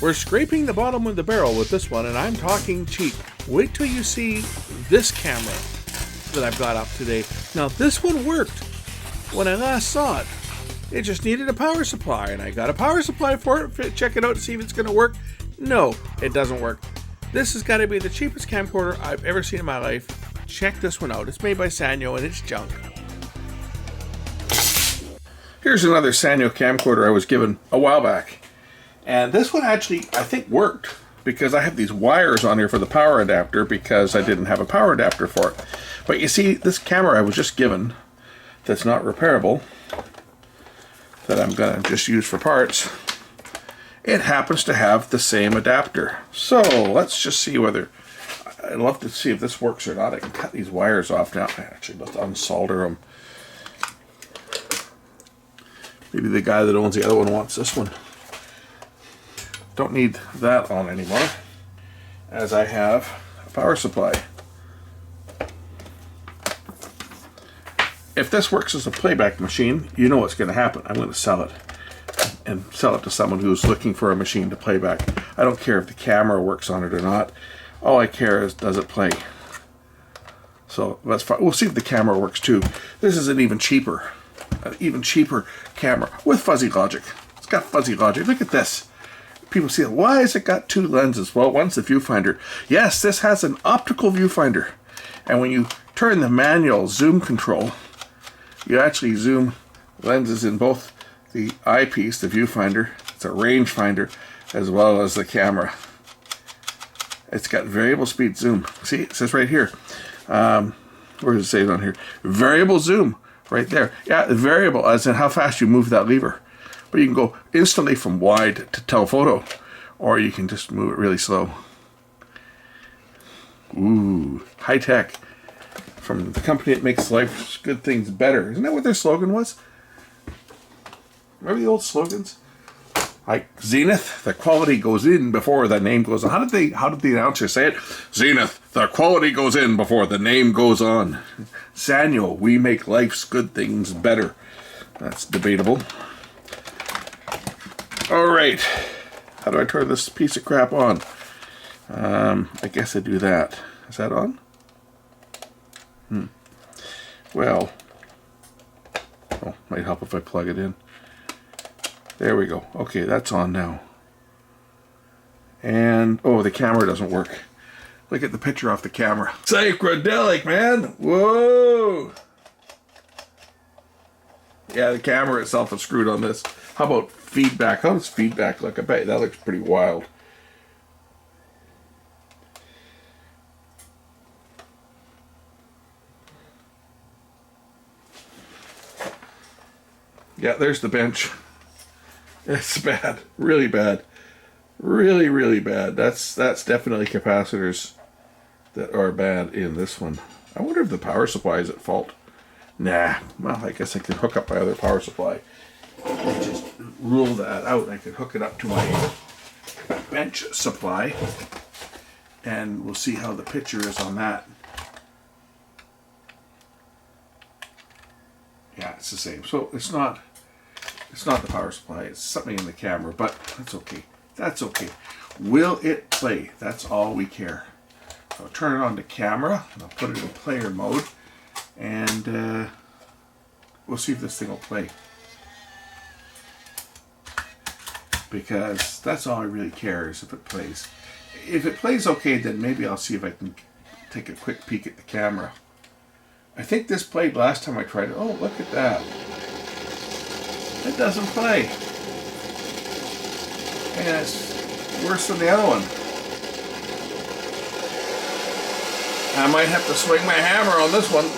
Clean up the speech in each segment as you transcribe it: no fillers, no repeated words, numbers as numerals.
We're scraping the bottom of the barrel with this one, and I'm talking cheap. Wait till you see this camera that I've got up today. Now, this one worked when I last saw it. It just needed a power supply, and I got a power supply for it. Check it out to see if it's going to work. No, it doesn't work. This has got to be the cheapest camcorder I've ever seen in my life. Check this one out. It's made by Sanyo, and it's junk. Here's another Sanyo camcorder I was given a while back. And this one actually, I think, worked, because I have these wires on here for the power adapter because I didn't have a power adapter for it. But you see, this camera I was just given that's not repairable, that I'm going to just use for parts, it happens to have the same adapter. So let's just see whether, I'd love to see if this works or not. I can cut these wires off now. I actually must unsolder them. Maybe the guy that owns the other one wants this one. Don't need that on anymore, as I have a power supply. If this works as a playback machine, you know what's going to happen. I'm going to sell it, and sell it to someone who's looking for a machine to play back. I don't care if the camera works on it or not. All I care is, does it play? So that's fine. We'll see if the camera works too. This is an even cheaper camera with fuzzy logic. It's got fuzzy logic. Look at this. People see it. Why has it got two lenses? Well, one's the viewfinder. Yes, this has an optical viewfinder. And when you turn the manual zoom control, you actually zoom lenses in both the eyepiece, the viewfinder, it's a rangefinder, as well as the camera. It's got variable speed zoom. See, it says right here. Where does it say it on here? Variable zoom, right there. Yeah, the variable, as in how fast you move that lever. But you can go instantly from wide to telephoto, or you can just move it really slow. Ooh, high tech. From the company that makes life's good things better. Isn't that what their slogan was? Remember the old slogans? Like Zenith, the quality goes in before the name goes on. How did the announcer say it? Zenith, the quality goes in before the name goes on. Sanyo, we make life's good things better. That's debatable. Alright, how do I turn this piece of crap on? I guess I do that. Is that on? Well, oh, might help if I plug it in. There we go. Okay, that's on now. And, oh, the camera doesn't work. Look at the picture off the camera. Psychedelic, man! Whoa! Yeah, the camera itself is screwed on this. How about feedback? How does feedback look? I bet that looks pretty wild. Yeah, there's the bench. It's bad. Really bad. Really, really bad. That's definitely capacitors that are bad in this one. I wonder if the power supply is at fault. Nah. Well, I guess I could hook up my other power supply. Just rule that out. I could hook it up to my bench supply, and we'll see how the picture is on that. Yeah, it's the same. So it's not the power supply. It's something in the camera, but that's okay. That's okay. Will it play? That's all we care. I'll turn it on to camera, and I'll put it in player mode, and we'll see if this thing will play. Because that's all I really care is if it plays. If it plays okay, then maybe I'll see if I can take a quick peek at the camera. I think this played last time I tried it. Oh, look at that. It doesn't play. And it's worse than the other one. I might have to swing my hammer on this one.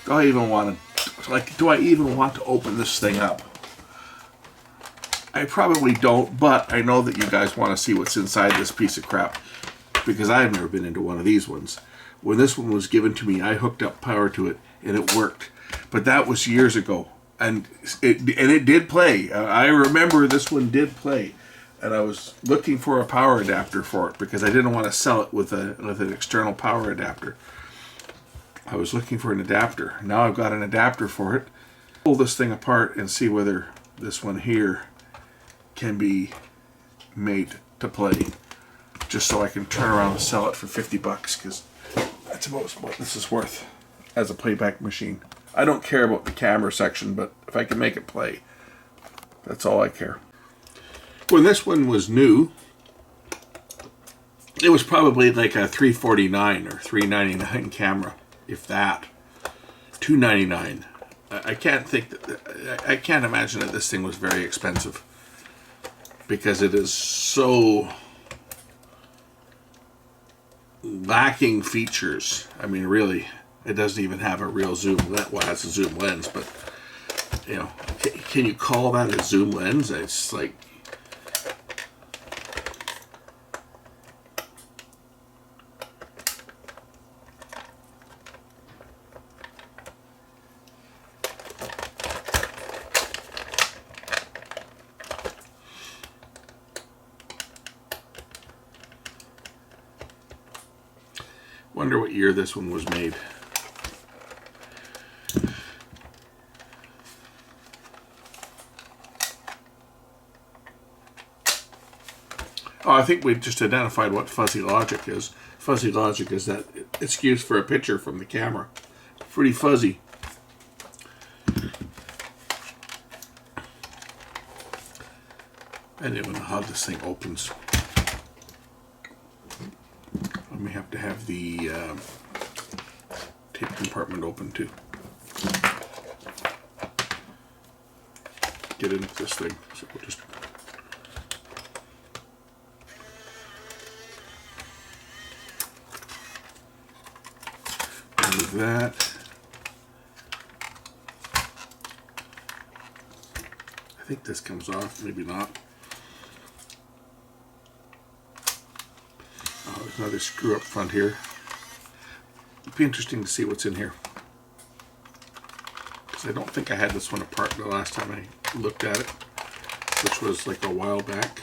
Do I even want to open this thing up? I probably don't, but I know that you guys want to see what's inside this piece of crap, because I've never been into one of these ones. When this one was given to me, I hooked up power to it, and it worked. But that was years ago, and it did play. I remember this one did play, and I was looking for a power adapter for it because I didn't want to sell it with an external power adapter. I was looking for an adapter. Now I've got an adapter for it. Pull this thing apart and see whether this one here can be made to play, just so I can turn around and sell it for 50 bucks, because that's about what this is worth as a playback machine. I don't care about the camera section, but if I can make it play, that's all I care. When this one was new, it was probably like a $349 or $399 camera, if that. $299. I can't think that, I can't imagine that this thing was very expensive, because it is so lacking features. I mean, really, it doesn't even have a real zoom lens. Well, it has a zoom lens, but you know, can you call that a zoom lens? It's like, wonder what year this one was made. Oh, I think we just identified what fuzzy logic is. Fuzzy logic is that excuse for a picture from the camera. Pretty fuzzy. I don't even know how this thing opens. I may have to have the tape compartment open too. Get into this thing. So we'll just move that. I think this comes off, maybe not. Oh, there's another screw up front here. It'd be interesting to see what's in here, because I don't think I had this one apart the last time I looked at it, which was like a while back.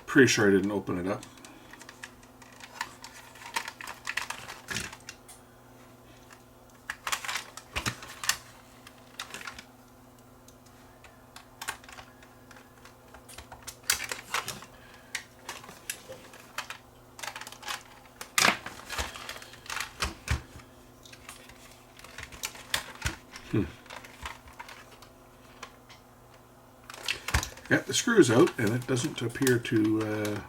Pretty sure I didn't open it up. Yeah, the screw's out, and it doesn't appear to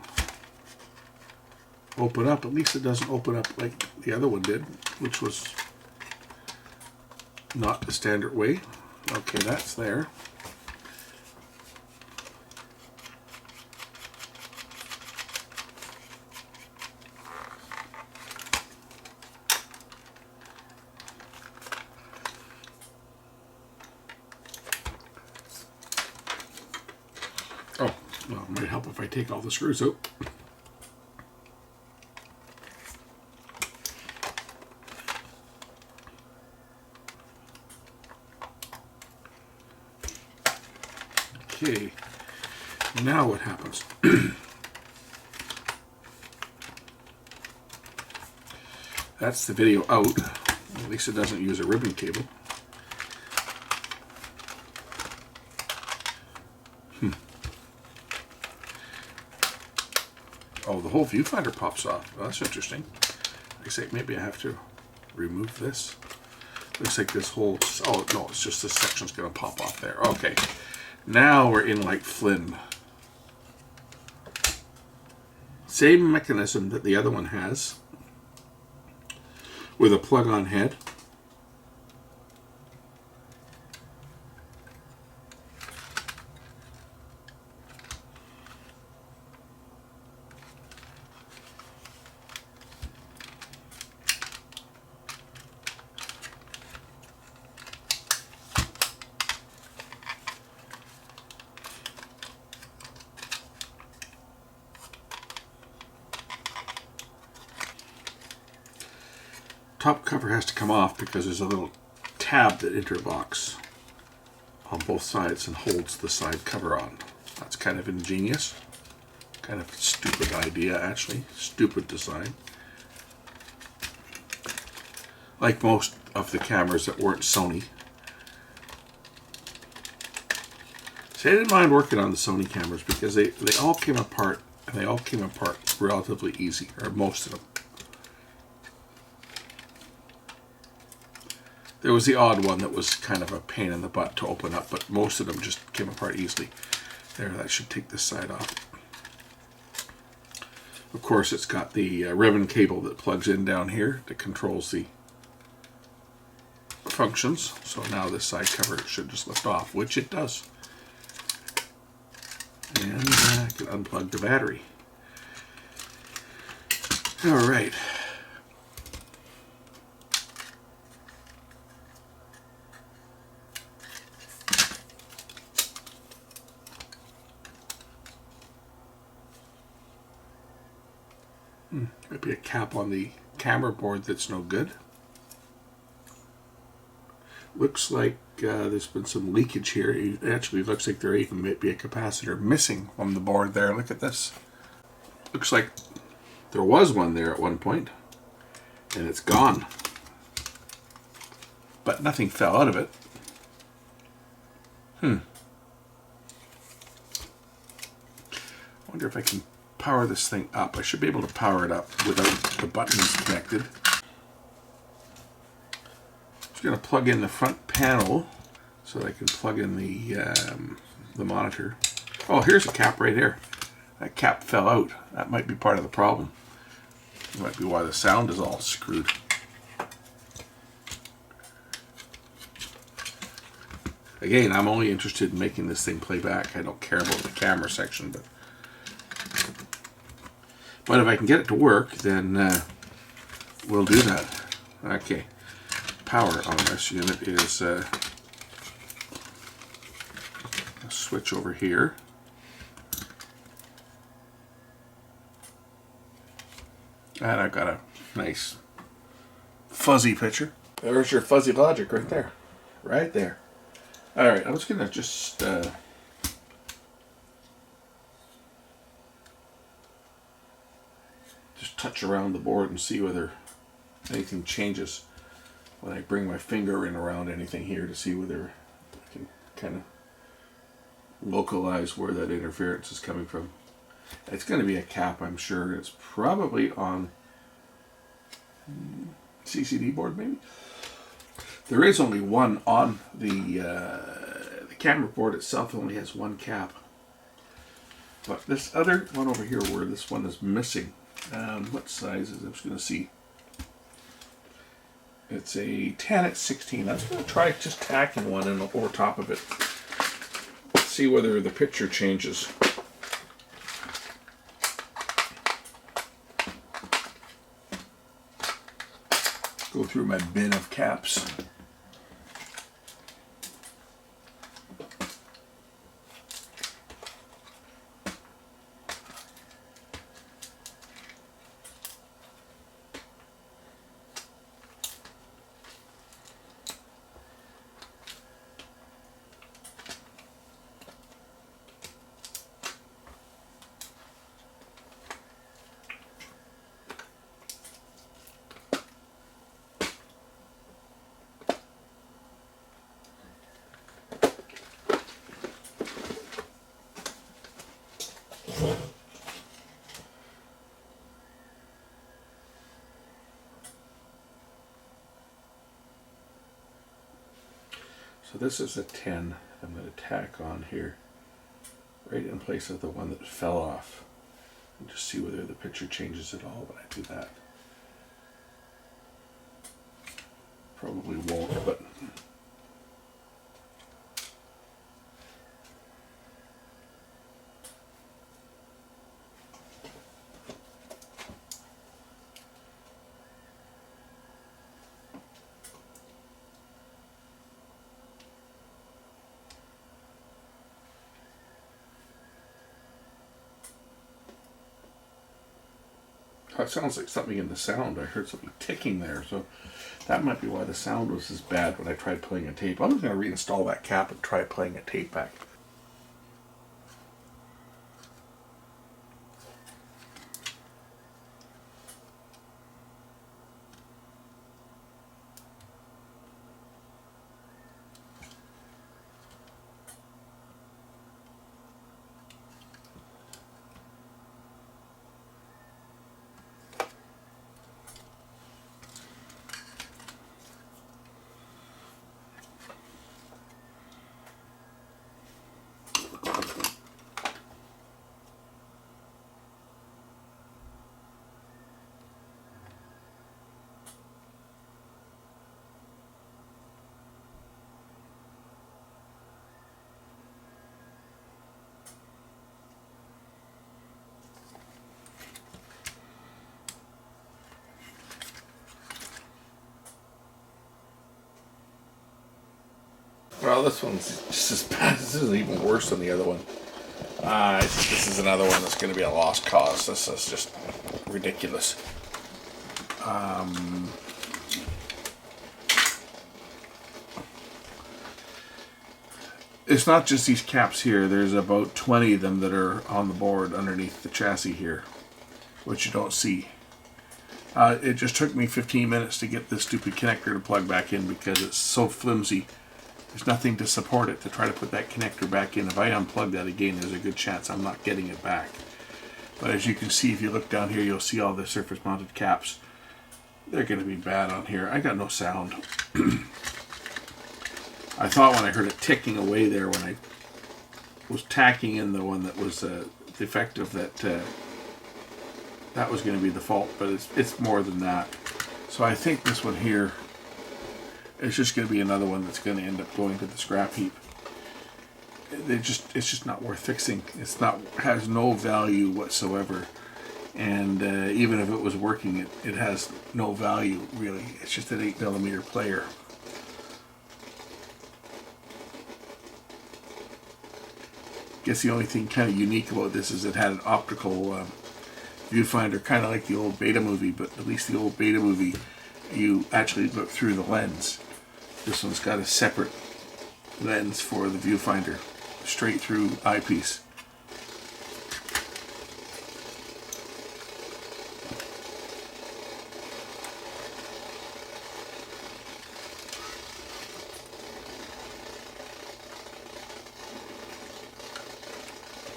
open up. At least it doesn't open up like the other one did, which was not the standard way. Okay, that's there. Oh, well, it might help if I take all the screws out. Okay, now what happens? That's the video out. At least it doesn't use a ribbon cable. Oh, the whole viewfinder pops off. Well, that's interesting. I say maybe I have to remove this. Looks like this whole, oh no, it's just this section's gonna pop off there. Okay, now we're in like Flynn. Same mechanism that the other one has, with a plug-on head. Top cover has to come off because there's a little tab that interlocks on both sides and holds the side cover on. That's kind of ingenious. Kind of stupid idea, actually. Stupid design. like most of the cameras that weren't Sony. See, I didn't mind working on the Sony cameras because they all came apart, and they all came apart relatively easy, or most of them. There was the odd one that was kind of a pain in the butt to open up, but most of them just came apart easily. There, that should take this side off. Of course, it's got the ribbon cable that plugs in down here that controls the functions. So now this side cover should just lift off, which it does. And I can unplug the battery. All right. Might be a cap on the camera board that's no good. Looks like there's been some leakage here. It actually looks like there even might be a capacitor missing from the board there. Look at this. Looks like there was one there at one point, and it's gone. But nothing fell out of it. I wonder if I can power this thing up. I should be able to power it up without the buttons connected. I'm going to plug in the front panel so that I can plug in the monitor. Oh, here's a cap right here. That cap fell out. That might be part of the problem. That might be why the sound is all screwed. Again, I'm only interested in making this thing play back. I don't care about the camera section, but if I can get it to work, then we'll do that. Okay. Power on this unit is a switch over here. And I've got a nice fuzzy picture. There's your fuzzy logic right there. Right there. Alright, I was going to just touch around the board and see whether anything changes when I bring my finger in around anything here to see whether I can kind of localize where that interference is coming from. It's going to be a cap, I'm sure. It's probably on CCD board, maybe. There is only one on the camera board itself. Only has one cap. But this other one over here, where this one is missing, what size is it? I'm just going to see. It's a 10x16. I was going to try just tacking one in over top of it. See whether the picture changes. Go through my bin of caps. So this is a 10 I'm going to tack on here, right in place of the one that fell off. And just see whether the picture changes at all when I do that. Probably won't, but it sounds like something in the sound. I heard something ticking there, so that might be why the sound was as bad when I tried playing a tape. I'm just going to reinstall that cap and try playing a tape back. Well, this one's just as bad. This is even worse than the other one. I think this is another one that's going to be a lost cause. This is just ridiculous. It's not just these caps here. There's about 20 of them that are on the board underneath the chassis here, which you don't see. It just took me 15 minutes to get this stupid connector to plug back in because it's so flimsy. There's nothing to support it to try to put that connector back in. If I unplug that again, there's a good chance I'm not getting it back. But as you can see, if you look down here, you'll see all the surface mounted caps. They're going to be bad on here. I got no sound. I thought when I heard it ticking away there when I was tacking in the one that was defective that was going to be the fault, but it's more than that. So I think this one here is just going to be another one that's going to end up going to the scrap heap. It's just not worth fixing. Has no value whatsoever, and even if it was working, it has no value really. It's just an 8mm player. Guess the only thing kind of unique about this is it had an optical viewfinder, kind of like the old Beta movie, but at least the old Beta movie, you actually look through the lens. This one's got a separate lens for the viewfinder, straight through eyepiece.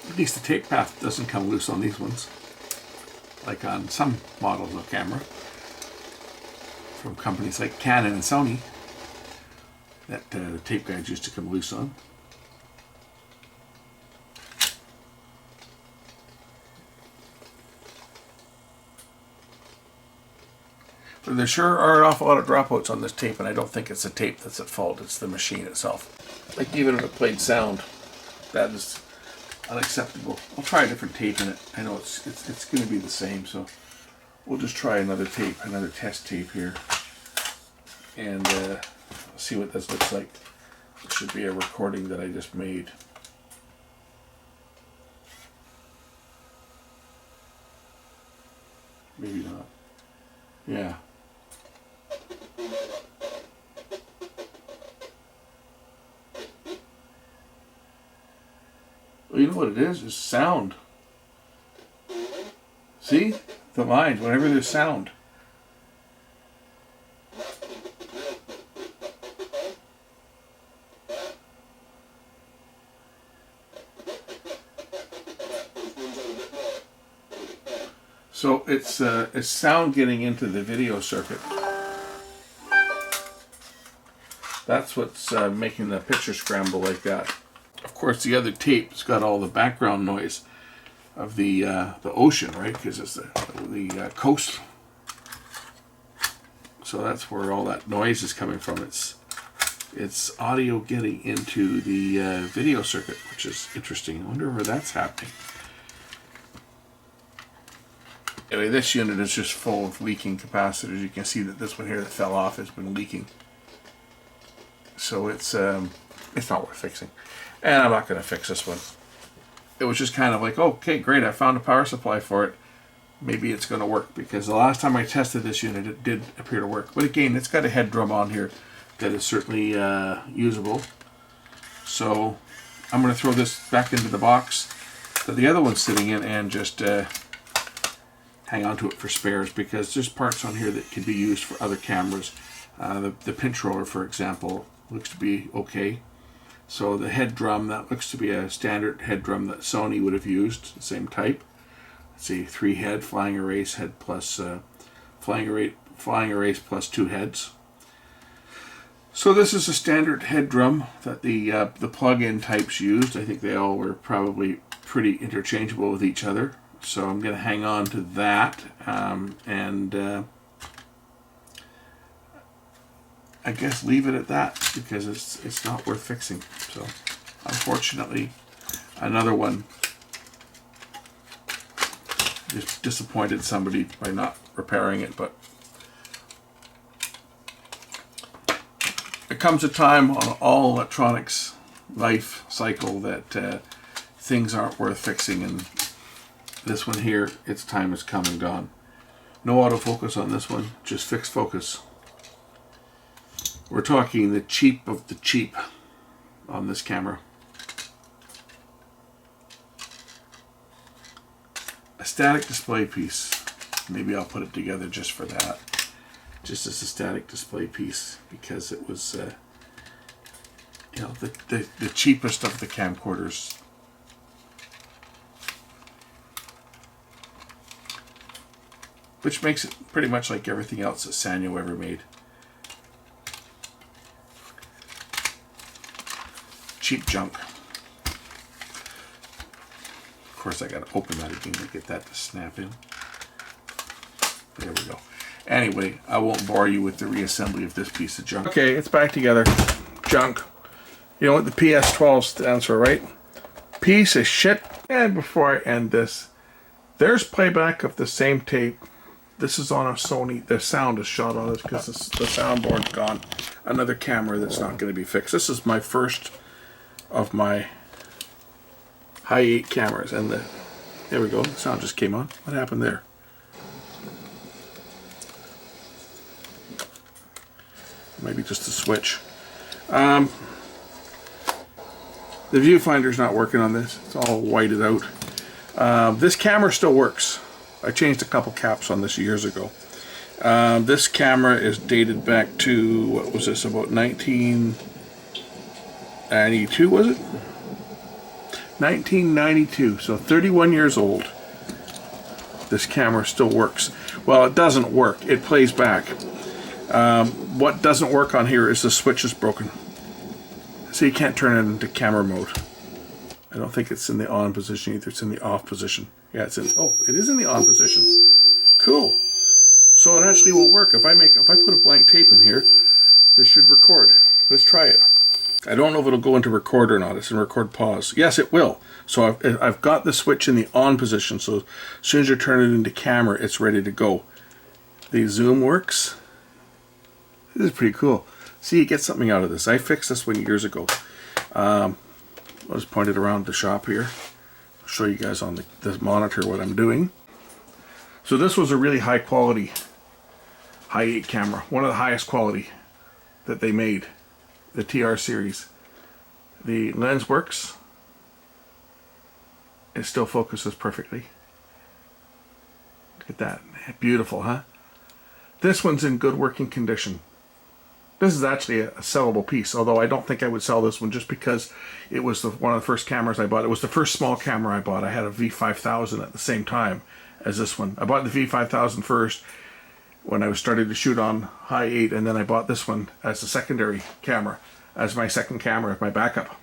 At least the tape path doesn't come loose on these ones, like on some models of camera from companies like Canon and Sony that the tape guides used to come loose on. But there sure are an awful lot of dropouts on this tape, and I don't think it's the tape that's at fault, it's the machine itself. Like even if it played sound, that is unacceptable. I'll try a different tape in it. I know it's going to be the same, so we'll just try another tape, another test tape here, and see what this looks like. It should be a recording that I just made. Maybe not. Yeah. Well, you know what it is? It's sound. See? The lines, whenever there's sound. So it's sound getting into the video circuit. That's what's making the picture scramble like that. Of course, the other tape's got all the background noise of the ocean, right? Because it's the coast. So that's where all that noise is coming from. It's audio getting into the video circuit, which is interesting. I wonder where that's happening. Anyway, this unit is just full of leaking capacitors. You can see that this one here that fell off has been leaking. So it's not worth fixing. And I'm not going to fix this one. It was just kind of like, okay, great, I found a power supply for it. Maybe it's going to work, because the last time I tested this unit, it did appear to work. But again, it's got a head drum on here that is certainly usable. So I'm going to throw this back into the box that the other one's sitting in and just hang on to it for spares, because there's parts on here that can be used for other cameras. The pinch roller, for example, looks to be okay. So the head drum, that looks to be a standard head drum that Sony would have used, the same type. Let's see, 3 head, flying erase, head plus flying erase plus 2 heads. So this is a standard head drum that the plug-in types used. I think they all were probably pretty interchangeable with each other. So I'm going to hang on to that, and I guess leave it at that, because it's not worth fixing. So unfortunately, another one just disappointed somebody by not repairing it, but There comes a time on all electronics life cycle that things aren't worth fixing, and this one here, its time is come and gone. No autofocus on this one, just fixed focus. We're talking the cheap of the cheap on this camera. A static display piece. Maybe I'll put it together just for that. Just as a static display piece, because it was you know, the cheapest of the camcorders. Which makes it pretty much like everything else that Sanyo ever made. Cheap junk. Of course, I gotta open that again to get that to snap in. There we go. Anyway, I won't bore you with the reassembly of this piece of junk. Okay, it's back together. Junk. You know what the PS12 stands for, right? Piece of shit. And before I end this, there's playback of the same tape. This is on a Sony. The sound is shot on it because the soundboard's gone. Another camera that's not going to be fixed. This is my first of my Hi8 cameras, and there we go. The sound just came on. What happened there? Maybe just a switch. The viewfinder's not working on this. It's all whited out. This camera still works. I changed a couple caps on this years ago. This camera is dated back to, what was this, about 1992, was it? 1992, so 31 years old. This camera still works. Well, it doesn't work. It plays back. What doesn't work on here is the switch is broken. So you can't turn it into camera mode. I don't think it's in the on position either. It's in the off position. Yeah, it's in. Oh, it is in the on position. Cool. So it actually will work. If I put a blank tape in here, this should record. Let's try it. I don't know if it'll go into record or not. It's in record pause. Yes, it will. So I've got the switch in the on position. So as soon as you turn it into camera, it's ready to go. The zoom works. This is pretty cool. See, you get something out of this. I fixed this one years ago. I'll just point it around the shop here. I'll show you guys on the monitor what I'm doing. So this was a really high quality Hi8 camera. One of the highest quality that they made. The TR series. The lens works. It still focuses perfectly. Look at that. Beautiful, huh? This one's in good working condition. This is actually a sellable piece, although I don't think I would sell this one just because it was one of the first cameras I bought. It was the first small camera I bought. I had a V5000 at the same time as this one. I bought the V5000 first when I was starting to shoot on Hi8, and then I bought this one as a secondary camera, as my second camera, as my backup.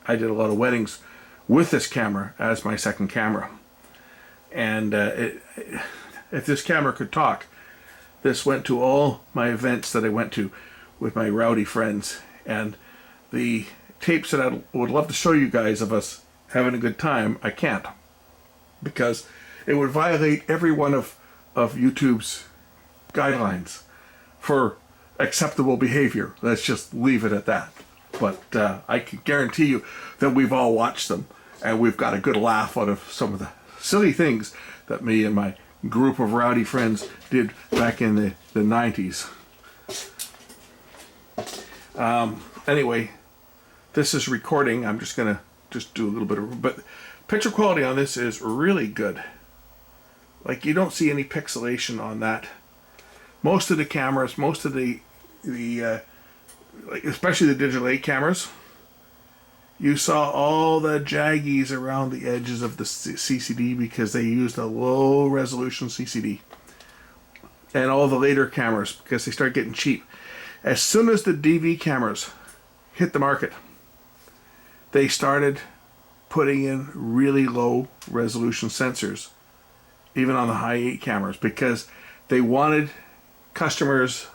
I did a lot of weddings with this camera as my second camera. And if this camera could talk, this went to all my events that I went to with my rowdy friends, and the tapes that I would love to show you guys of us having a good time, I can't, because it would violate every one of YouTube's guidelines for acceptable behavior. Let's just leave it at that. But I can guarantee you that we've all watched them, and we've got a good laugh out of some of the silly things that me and my group of rowdy friends did back in the 90s. Anyway, this is recording. I'm just gonna do a little bit of, but picture quality on this is really good. Like, you don't see any pixelation on that. Most of the cameras, most of the like especially the Digital 8 cameras, you saw all the jaggies around the edges of the CCD because they used a low resolution CCD. And all the later cameras, because they start getting cheap. As soon as the DV cameras hit the market, they started putting in really low resolution sensors, even on the Hi8 cameras, because they wanted customers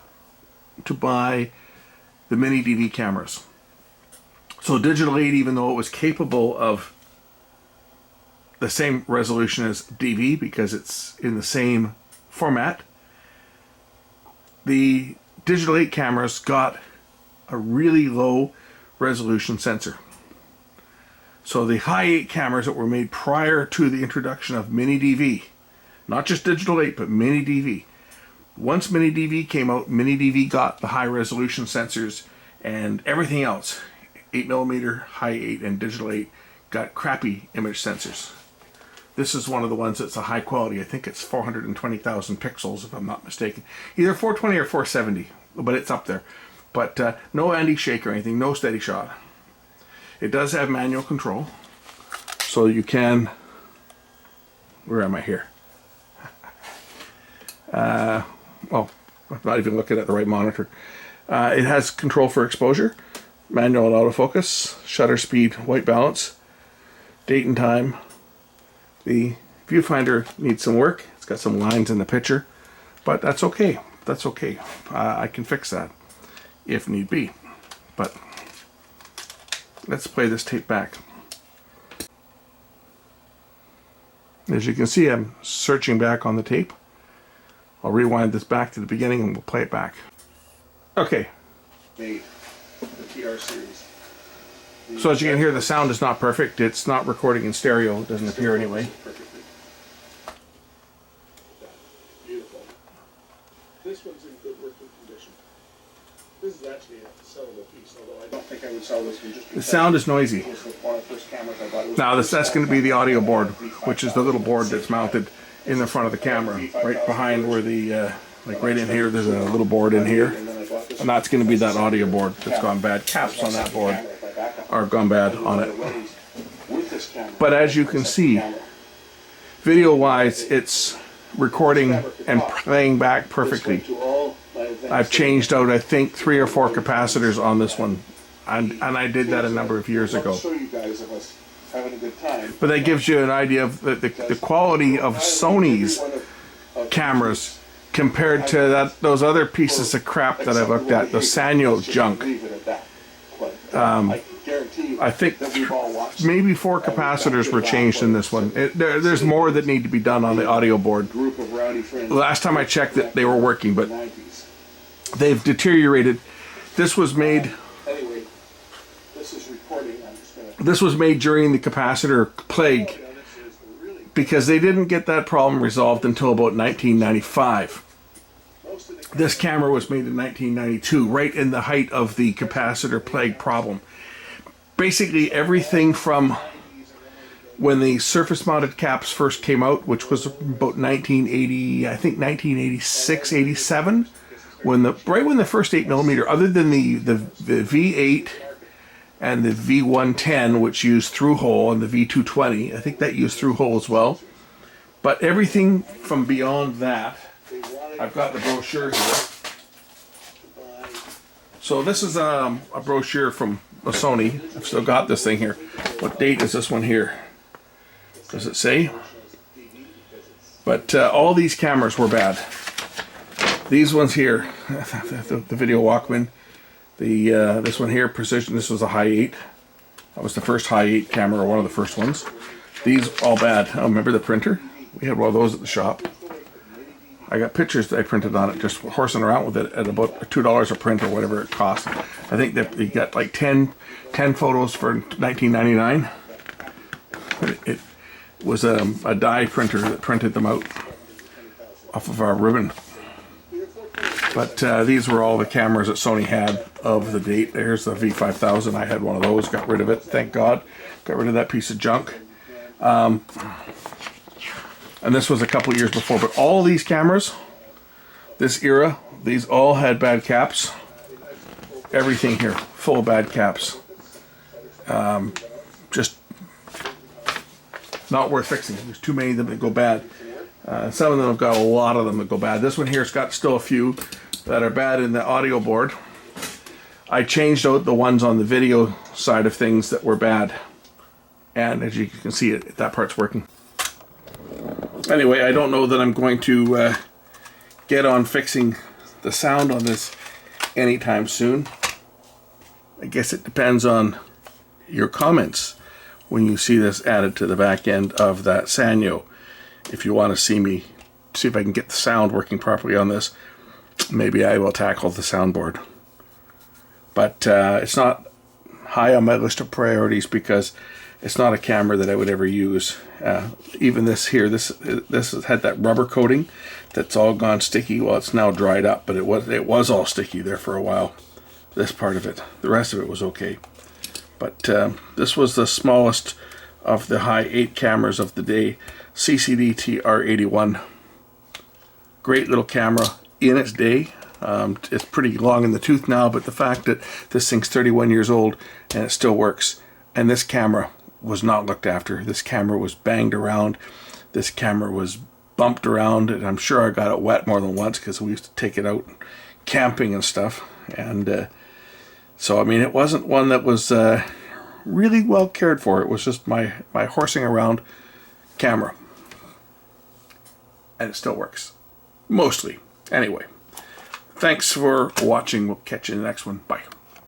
to buy the mini DV cameras. So Digital 8, even though it was capable of the same resolution as DV because it's in the same format, the Digital 8 cameras got a really low resolution sensor. So the Hi8 cameras that were made prior to the introduction of mini DV, not just digital 8, but mini DV. Once mini DV came out, mini DV got the high resolution sensors, and everything else, 8mm, Hi8, and digital 8, got crappy image sensors. This is one of the ones that's a high quality. I think it's 420,000 pixels, if I'm not mistaken. Either 420 or 470, but it's up there. But no anti-shake or anything, no steady shot. It does have manual control, so you can, where am I here? Well, I'm not even looking at the right monitor. It has control for exposure, manual and autofocus, shutter speed, white balance, date and time. The viewfinder needs some work. It's got some lines in the picture, but that's okay. That's okay. I can fix that if need be. But let's play this tape back. As you can see, I'm searching back on the tape. I'll rewind this back to the beginning and we'll play it back. Okay. The TR series. So as you can hear, the sound is not perfect. It's not recording in stereo. It doesn't appear anyway. Beautiful. This one's in good working condition. This is actually a sellable piece, although I don't think I would sell this one just because the sound is noisy. it was one of the first cameras I bought. Now that's going to be the audio board, which is the little board that's mounted in the front of the camera, right behind where the, like right in here, there's a little board in here. And that's going to be that audio board that's gone bad. Caps on that board are gone bad on it. But as you can see, video-wise, it's recording and playing back perfectly. I've changed out, I think, 3 or 4 capacitors on this one, and I did that a number of years ago. But that gives you an idea of the quality of Sony's cameras compared to those other pieces of crap that I've looked at, the Sanyo junk. I think maybe 4 capacitors were changed in this one. There's more that need to be done on the audio board. Last time I checked it, they were working, but they've deteriorated. This was made during the capacitor plague because they didn't get that problem resolved until about 1995. This camera was made in 1992, right in the height of the capacitor plague problem. Basically everything from when the surface mounted caps first came out, which was about 1980, I think 1986, 87, right when the first 8mm, other than the V8 and the V110, which used through hole, and the V220, I think that used through hole as well. But everything from beyond that, I've got the brochure here. So this is a brochure from a Sony. I've still got this thing here. What date is this one here? Does it say? But all these cameras were bad. These ones here, the video Walkman, this one here, Precision, this was a Hi8. That was the first Hi8 camera, or one of the first ones. These all bad. Oh, remember the printer? We had one of those at the shop. I got pictures that I printed on it, just horsing around with it at about $2 a print or whatever it cost. I think that you got like 10 photos for $19.99. It was a die printer that printed them out off of our ribbon. But these were all the cameras that Sony had of the date. There's the V5000. I had one of those, got rid of it, thank God. Got rid of that piece of junk. And this was a couple years before. But all these cameras, this era, these all had bad caps. Everything here, full of bad caps. Just not worth fixing. There's too many of them that go bad. Some of them have got a lot of them that go bad. This one here's got still a few that are bad in the audio board. I changed out the ones on the video side of things that were bad. And as you can see, that part's working. Anyway, I don't know that I'm going to get on fixing the sound on this anytime soon. I guess it depends on your comments when you see this added to the back end of that Sanyo. If you want to see if I can get the sound working properly on this, maybe I will tackle the soundboard. But it's not high on my list of priorities because it's not a camera that I would ever use. Even this here, this has had that rubber coating that's all gone sticky. Well, it's now dried up, but it was all sticky there for a while. This part of it. The rest of it was okay. But this was the smallest of the Hi8 cameras of the day. CCD TR81. Great little camera in its day. It's pretty long in the tooth now, but the fact that this thing's 31 years old and it still works. And this camera was not looked after. This camera was banged around. This camera was bumped around, and I'm sure I got it wet more than once because we used to take it out camping and stuff. And so, I mean, it wasn't one that was really well cared for. It was just my horsing around camera. And it still works. Mostly. Anyway. Thanks for watching. We'll catch you in the next one. Bye.